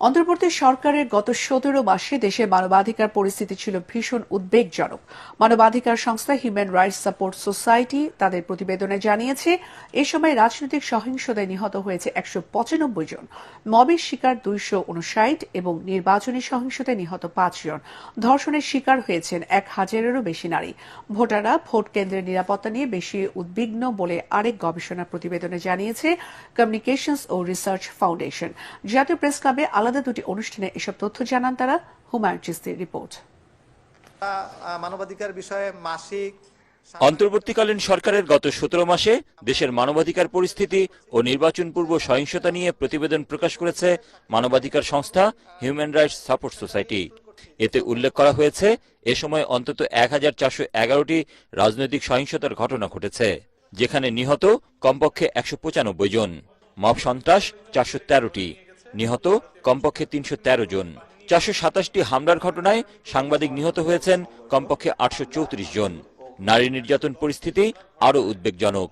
অন্তর্বর্তী সরকারের গত 17 মাসে দেশের মানবাধিকার পরিস্থিতি ছিল ভীষণ উদ্বেগজনক। মানবাধিকার সংস্থা হিউম্যান রাইটস সাপোর্ট সোসাইটি তাদের প্রতিবেদনে জানিয়েছে, এ সময় রাজনৈতিক সহিংসতায় নিহত হয়েছে 195 জন, মবের শিকার 259 এবং নির্বাচনী সহিংসতায় নিহত 5 জন। ধর্ষণের শিকার হয়েছেন 1000-এরও বেশি নারী। ভোটাররা ভোট কেন্দ্রের নিরাপত্তা নিয়ে বেশি উদ্বিগ্ন বলে আরেক গবেষণা প্রতিবেদনে জানিয়েছে কমিউনিকেশনস ও রিসার্চ ফাউন্ডেশন। জাতীয় প্রেস ক্লাবে আলাদা দুটি অনুষ্ঠানে এসব তথ্য জানান তারা। হুমায়ুন চিস্তির রিপোর্ট। মানবাধিকার বিষয়ে মাসিক অন্তর্বর্তীকালীন সরকারের গত 17 মাসে দেশের মানবাধিকার পরিস্থিতি ও নির্বাচন পূর্ব সহিংসতা নিয়ে প্রতিবেদন প্রকাশ করেছে মানবাধিকার সংস্থা হিউম্যান রাইটস সাপোর্ট সোসাইটি। এতে উল্লেখ করা হয়েছে, এ সময় অন্তত 1411টি রাজনৈতিক সহিংসতার ঘটনা ঘটেছে, যেখানে নিহত কমপক্ষে 195 জন, মব সন্ত্রাস 413টি, নিহত কমপক্ষে 313 জন। 427টি হামলার ঘটনায় সাংবাদিক নিহত হয়েছেন কমপক্ষে 834 জন। নারী নির্যাতন পরিস্থিতি আরও উদ্বেগজনক।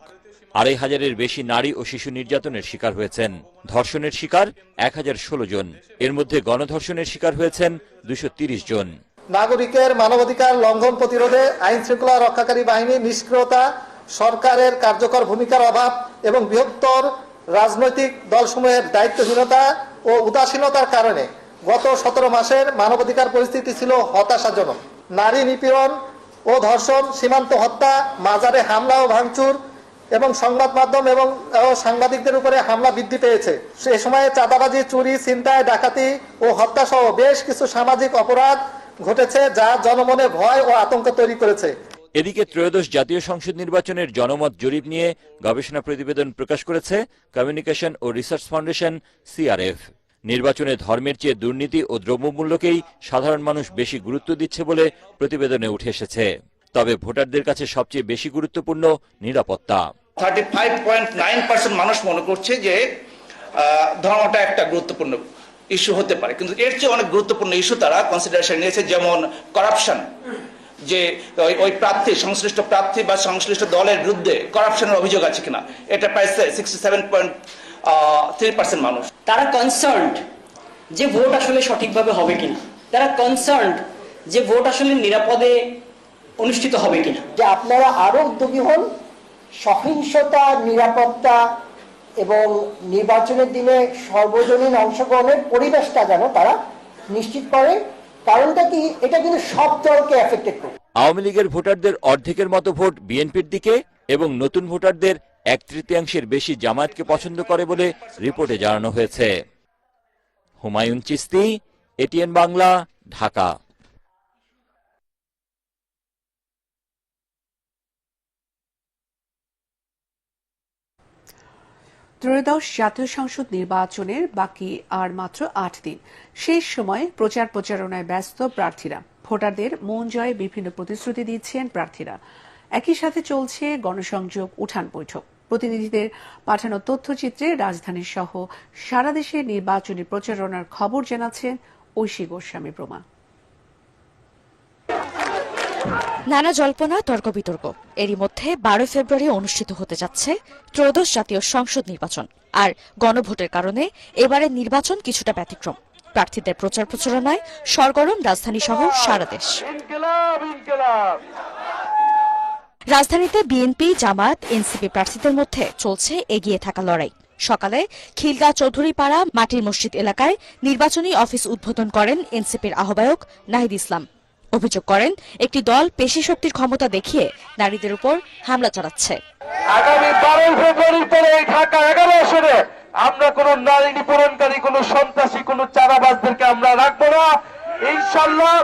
2500-এর বেশি নারী ও শিশু নির্যাতনের শিকার হয়েছেন। ধর্ষণের শিকার 1016 জন, এর মধ্যে গণধর্ষণের শিকার হয়েছেন 230 জন। নাগরিকের মানবাধিকার লঙ্ঘন প্রতিরোধে আইন শৃঙ্খলা রক্ষাকারী বাহিনীর নিষ্ক্রিয়তা, সরকারের কার্যকর ভূমিকার অভাব এবং বৃহত্তর রাজনৈতিক দলসমূহের দায়িত্বহীনতা ও উদাসীনতার কারণে গত 17 মাসের মানবাধিকার পরিস্থিতি ছিল হতাশাজনক। নারী নিপীড়ন ও ধর্ষণ, সীমান্ত হত্যা, মাজারে হামলা ও ভাঙচুর এবং সংবাদ মাধ্যম এবং সাংবাদিকদের উপরে হামলা বৃদ্ধি পেয়েছে। সে সময়ে চাঁদাবাজি, চুরি, ছিনতাই, ডাকাতি ও হত্যা সহ বেশ কিছু সামাজিক অপরাধ ঘটেছে, যা জনমনে ভয় ও আতঙ্ক তৈরি করেছে। এদিকে ত্রয়োদশ জাতীয় সংসদ নির্বাচনের জনমত জরিপ নিয়ে গবেষণা প্রতিবেদন প্রকাশ করেছে কমিউনিকেশন ও রিসার্চ ফাউন্ডেশন সিআরএফ। নির্বাচনে ধর্মের চেয়ে দুর্নীতি ও দ্রব্যমূল্যকেই সাধারণ মানুষ বেশি গুরুত্ব দিচ্ছে বলে প্রতিবেদনে উঠে এসেছে। তবে ভোটারদের কাছে সবচেয়ে বেশি গুরুত্বপূর্ণ নিরাপত্তা। 35.9% মানুষ মনে করছে যে ধর্মটা একটা গুরুত্বপূর্ণ ইস্যু হতে পারে, কিন্তু এর চেয়ে অনেক গুরুত্বপূর্ণ ইস্যু তারা কনসিডারেশন নিয়েছে, যেমন করাপশন, যে ওই প্রার্থী, সংশ্লিষ্ট প্রার্থী বা সংশ্লিষ্ট দলের বিরুদ্ধে করাপশনের অভিযোগ আছে কিনা। এটা প্রায় 67.3% মানুষ। তারা কনসার্নড যে ভোট আসলে সঠিকভাবে হবে কিনা, তারা কনসার্নড যে ভোট আসলে নিরাপদে অনুষ্ঠিত হবে কিনা। যে আপনারা আরো উদ্যোগী হন, সহিংসতা, নিরাপত্তা এবং নির্বাচনের দিনে সর্বজনীন অংশগ্রহণের পরিবেশটা যেন তারা নিশ্চিত করে। কারণটা কি, এটা কিন্তু সব দলকে এফেক্টেড করে। আওয়ামী লীগের ভোটারদের অর্ধেকের মতো ভোট বিএনপির দিকে এবং নতুন ভোটারদের 1/3 বেশি জামায়াতকে পছন্দ করে বলে রিপোর্টে জানানো হয়েছে। হুমায়ুন চিস্তি, এটিএন বাংলা, ঢাকা। ত্রয়োদশ জাতীয় সংসদ নির্বাচনের বাকি আর মাত্র 8 দিন। শেষ সময়ে প্রচার প্রচারণায় ব্যস্ত প্রার্থীরা। ভোটারদের মন জয়ে বিভিন্ন প্রতিশ্রুতি দিচ্ছেন প্রার্থীরা। একই সাথে চলছে গণসংযোগ, উঠান বৈঠক। প্রতিনিধিদের পাঠানো তথ্যচিত্রে রাজধানী সহ সারা দেশে নির্বাচনী প্রচারণার খবর জানাচ্ছেন ঐশী গোস্বামী প্রমা। নানা জল্পনা, তর্ক বিতর্ক, এরই মধ্যে 12 ফেব্রুয়ারি অনুষ্ঠিত হতে যাচ্ছে ত্রয়োদশ জাতীয় সংসদ নির্বাচন। আর গণভোটের কারণে এবারের নির্বাচন কিছুটা ব্যতিক্রম। প্রার্থীদের প্রচার প্রচারণায় সরগরম রাজধানী সহ সারা দেশ। রাজধানীতে বিএনপি, জামায়াত, এনসিপি প্রার্থীদের মধ্যে চলছে এগিয়ে থাকা লড়াই। সকালে খিলগাঁও চৌধুরীপাড়া মাটির মসজিদ এলাকায় নির্বাচনী অফিস উদ্বোধন করেন এনসিপির আহ্বায়ক নাহিদ ইসলাম। অভিযোগ করেন, একটি দল পেশি শক্তির ক্ষমতা দেখিয়ে নারীদের উপর হামলা চালাচ্ছে। আগামী 12 ফেব্রুয়ারির পরে ঢাকা 11 আসনে আমরা কোন নারী নিপীড়নকারী, কোন সন্ত্রাসী, কোন চাঁদাবাজদেরকে আমরা রাখবো না। ইনশাআল্লাহ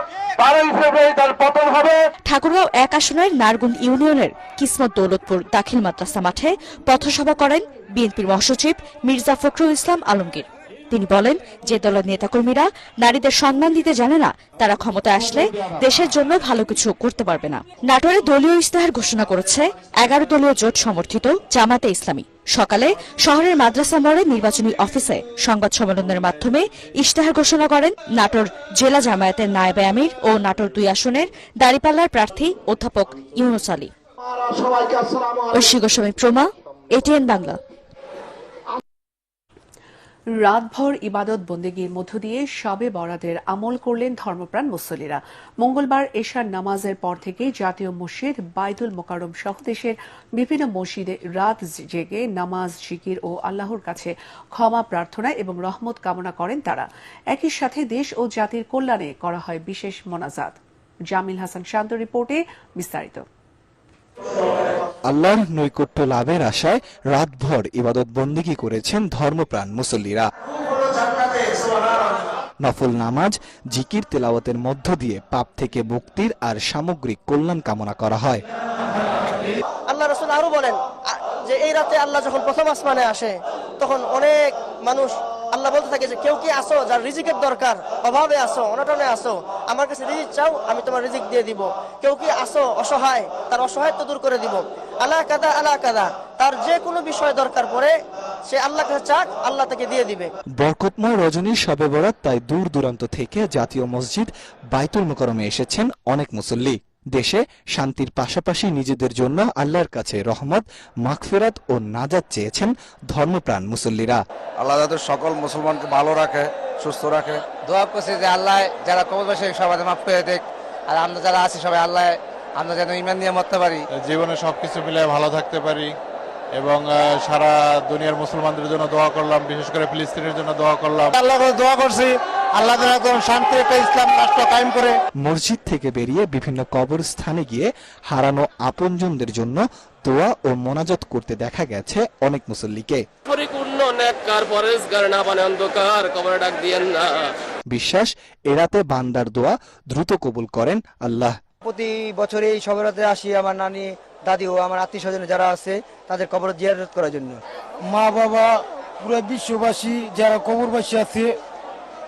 12 ফেব্রুয়ারি তার পতন হবে। ঠাকুরগাঁও 1 আসনের নারগুন ইউনিয়নের কিসমত দৌলতপুর দাখিল মাদ্রাসা মাঠে পথসভা করেন বিএনপির মহাসচিব মির্জা ফখরুল ইসলাম আলমগীর। তিনি বলেন, যে দলের নেতাকর্মীরা নারীদের সম্মান দিতে জানে না, তারা ক্ষমতায় আসলে দেশের জন্য ভালো কিছু করতে পারবে না। নাটোরে দলীয় ইশতেহার ঘোষণা করেছে 11 দলীয় জোট সমর্থিত জামাতে ইসলামী। সকালে শহরের মাদ্রাসা মোড়ে নির্বাচনী অফিসে সংবাদ সম্মেলনের মাধ্যমে ইশতেহার ঘোষণা করেন নাটোর জেলা জামায়াতের নায়েবে আমির ও নাটোর 2 আসনের দাঁড়িপাল্লার প্রার্থী অধ্যাপক ইউনুস আলী। ঐশী গোস্বামী প্রমা, এটিএন বাংলা। রাতভর ইবাদত বন্দেগীর মধ্য দিয়ে শবে বরাতের আমল করলেন ধর্মপ্রাণ মুসল্লিরা। মঙ্গলবার এশার নামাজের পর থেকে জাতীয় মসজিদ, বাইতুল মোকাররম সহ দেশের বিভিন্ন মসজিদে রাত জেগে নামাজ, জিকির ও আল্লাহর কাছে ক্ষমা প্রার্থনা এবং রহমত কামনা করেন তারা। একই সাথে দেশ ও জাতির কল্যাণে করা হয় বিশেষ মোনাজাত। জামিল হাসান শান্ত রিপোর্টে বিস্তারিত। আল্লাহর নৈকট্য লাভের আশায় রাতভর ইবাদত বন্দেগী করেছেন ধর্মপ্রাণ মুসল্লিরা। নফল নামাজ, জিকির, তেলাওয়াতের মধ্য দিয়ে পাপ থেকে মুক্তির আর সামগ্রিক কল্যাণ কামনা করা হয়। আল্লাহ রাসূল আরো বলেন যে এই রাতে আল্লাহ যখন প্রথম আসমানে আসে তখন অনেক মানুষ আল্লাহ বলতে থাকে যে কেউ কি আসো যার রিজিকের দরকার, অভাবে আসো, অনটনে আসো, আমার কাছে রিজিক চাও, আমি তোমার রিজিক দিয়ে দিব। কেউ কি আসো অসহায়, তার অসহায়ত্ব দূর করে দিব। আলা কাদা তার যে কোনো বিষয় দরকার পড়ে সে আল্লাহ কাছে চাক, আল্লাহ তাকে দিয়ে দিবে। বরকতময় রজনীর শবে বরাত তাই দূর দূরান্ত থেকে জাতীয় মসজিদ বাইতুল মোকাররমে এসেছেন অনেক মুসল্লি। দেশে শান্তির পাশাপাশি নিজেদের জন্য আল্লাহর কাছে রহমত, মাগফিরাত ও নাজাত চেয়েছেন ধর্মপ্রাণ মুসল্লিরা। আল্লাহ যাতে সকল মুসলমানকে ভালো রাখে, সুস্থ রাখে। দোয়া করছি যে আল্লাহ যারা কবরবাসী সবাই মাফ করে দেখ, আর আমরা যারা আছি সবাই আল্লাহ আমরা যেন ঈমান নিয়ে মরতে পারি, জীবনে সবকিছু মিলে ভালো থাকতে পারি। এবং সারা দুনিয়ার মুসলমানদের জন্য দোয়া করলাম, বিশেষ করে ফিলিস্তিনের জন্য দোয়া করলাম। আল্লাহ দোয়া করছি আল্লাহ যেন একদম শান্তি একটা ইসলাম রাষ্ট্র কায়েম করে। মসজিদ থেকে বেরিয়ে বিভিন্ন কবরস্থানে গিয়ে হারানো আপনজনদের জন্য দোয়া ও মোনাজাত করতে দেখা গেছে অনেক মুসল্লিকে। পরিপূর্ণ নেককার পরেশগার না বানে অন্ধকার কবরে ডাক দিয়েন না। বিশ্বাস এরাতে বান্দার দোয়া দ্রুত কবুল করেন আল্লাহ। প্রতি বছর এই শবে বরাতে আসি আমার নানি, দাদি ও আমার আত্মীয় স্বজন যারা আছে তাদের কবর জিয়ারত করার জন্য। মা বাবা, পুরো বিশ্ববাসী যারা কবরবাসী আছে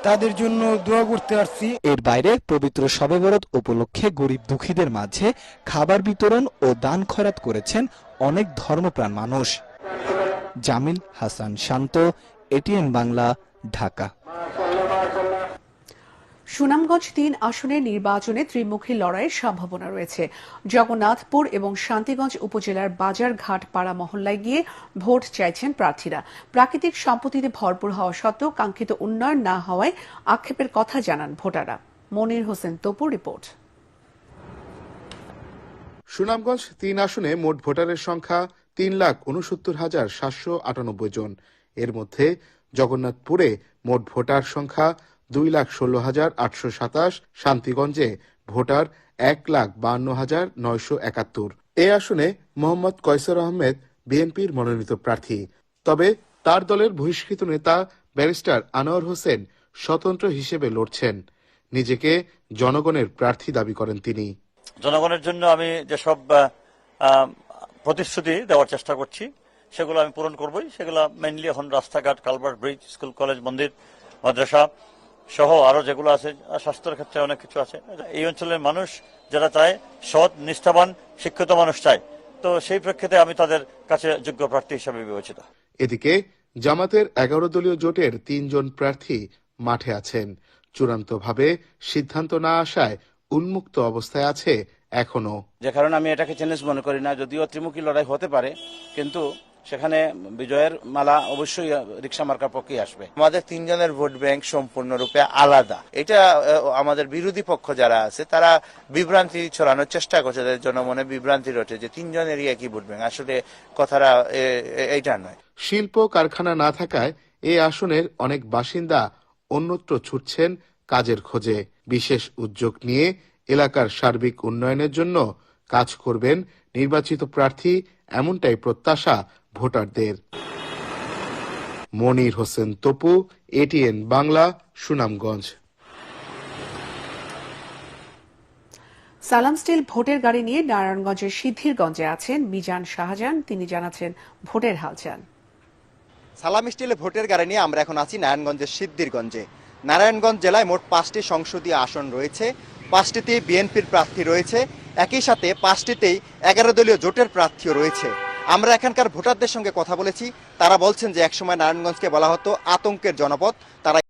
তাদের জন্য দোয়া করতে আসছি। এর বাইরে পবিত্র শবে বরাত উপলক্ষে গরিব দুঃখীদের মাঝে খাবার বিতরণ ও দান খয়রাত করেছেন অনেক ধর্মপ্রাণ মানুষ। জামিল হাসান শান্ত, এটিএন বাংলা, ঢাকা। সুনামগঞ্জ ৩ আসনের নির্বাচনে ত্রিমুখী লড়াইয়ের সম্ভাবনা রয়েছে। জগন্নাথপুর এবং শান্তিগঞ্জ উপজেলার বাজার ঘাট পাড়া মহল্লায় গিয়ে ভোট চাইছেন প্রার্থীরা। প্রাকৃতিক সম্পত্তিতে ভরপুর হওয়া সত্ত্বেও কাঙ্ক্ষিত উন্নয়ন না হওয়ায় আক্ষেপের কথা জানান ভোটাররা। মনির হোসেন তপু রিপোর্ট। সুনামগঞ্জ ৩ আসনে মোট ভোটারের সংখ্যা ৩,৬৯,৭৯৮ জন। এর মধ্যে জগন্নাথপুরে মোট ভোটার সংখ্যা 2,16,827, শান্তিগঞ্জে ভোটার 1,52,971। এ আসনে মোহাম্মদ কয়সর আহমেদ বিএনপির মনোনীত প্রার্থী। তবে তার দলের বহিষ্কৃত নেতা ব্যারিস্টার আনোয়ার হোসেন স্বতন্ত্র হিসেবে লড়ছেন। নিজেকে জনগণের প্রার্থী দাবি করেন তিনি। জনগণের জন্য আমি যেসব প্রতিশ্রুতি দেওয়ার চেষ্টা করছি সেগুলো আমি পূরণ করবই। সেগুলো মেইনলি এখন রাস্তাঘাট, কালভার্ট, ব্রিজ, স্কুল, কলেজ, মন্দির, মাদ্রাসা সহ আরো যেগুলো আছে, স্বাস্থ্যের ক্ষেত্রে অনেক কিছু আছে। এই অঞ্চলের মানুষ যারা চায়, সৎ, নিষ্ঠাবান, শিক্ষিত মানুষ চায়, তো সেই প্রেক্ষিতে আমি তাদের কাছে যোগ্য প্রার্থী হিসেবে বিবেচিত। এদিকে জামাতের 11 দলীয় জোটের 3 জন প্রার্থী মাঠে আছেন। চূড়ান্তভাবে সিদ্ধান্ত না আসায় উন্মুক্ত অবস্থায় আছে এখনো। যে কারণে আমি এটাকে চ্যালেঞ্জ মনে করি না, যদিও ত্রিমুখী লড়াই হতে পারে, কিন্তু সেখানে বিজয়ের মালা অবশ্যই রিকশা মার্কার পক্ষেই আসবে। আমাদের 3 জনের ভোট ব্যাংক সম্পূর্ণরূপে আলাদা। এটা আমাদের বিরোধী পক্ষ যারা আছে তারা বিভ্রান্তি ছড়ানোর চেষ্টা করছে, তাদের জনমনে বিভ্রান্তি রয়েছে যে 3 জনেরই একই ভোট ব্যাংক। আসলে কথাটা এইটা নয়। শিল্প কারখানা না থাকায় এই আসনের অনেক বাসিন্দা অন্যত্র ছুটছেন কাজের খোঁজে। বিশেষ উদ্যোগ নিয়ে এলাকার সার্বিক উন্নয়নের জন্য কাজ করবেন নির্বাচিত প্রার্থী, এমনটাই প্রত্যাশা ভোটারদের। মনির হোসেন তপু, এটিএন বাংলা, সুনামগঞ্জ। সালাম স্টিল ভোটের গাড়ি নিয়ে নারায়ণগঞ্জের সিদ্ধিরগঞ্জে আছেন মিজান শাহজাহান। তিনি জানাচ্ছেন ভোটের হালচাল। সালাম স্টিলে ভোটের গাড়ি নিয়ে আমরা এখন আছি নারায়ণগঞ্জের সিদ্ধিরগঞ্জে। নারায়ণগঞ্জ জেলায় মোট 5টি সংসদীয় আসন রয়েছে, 5টিতেই বিএনপির প্রার্থী রয়েছে, একই সাথে 5টিতেই 11 দলীয় জোটের প্রার্থীও রয়েছে। আমরা এখানকার ভোটারদের সঙ্গে কথা বলেছি, তারা বলছেন যে একসময় নারায়ণগঞ্জকে বলা হতো আতঙ্কের জনপদ। তারা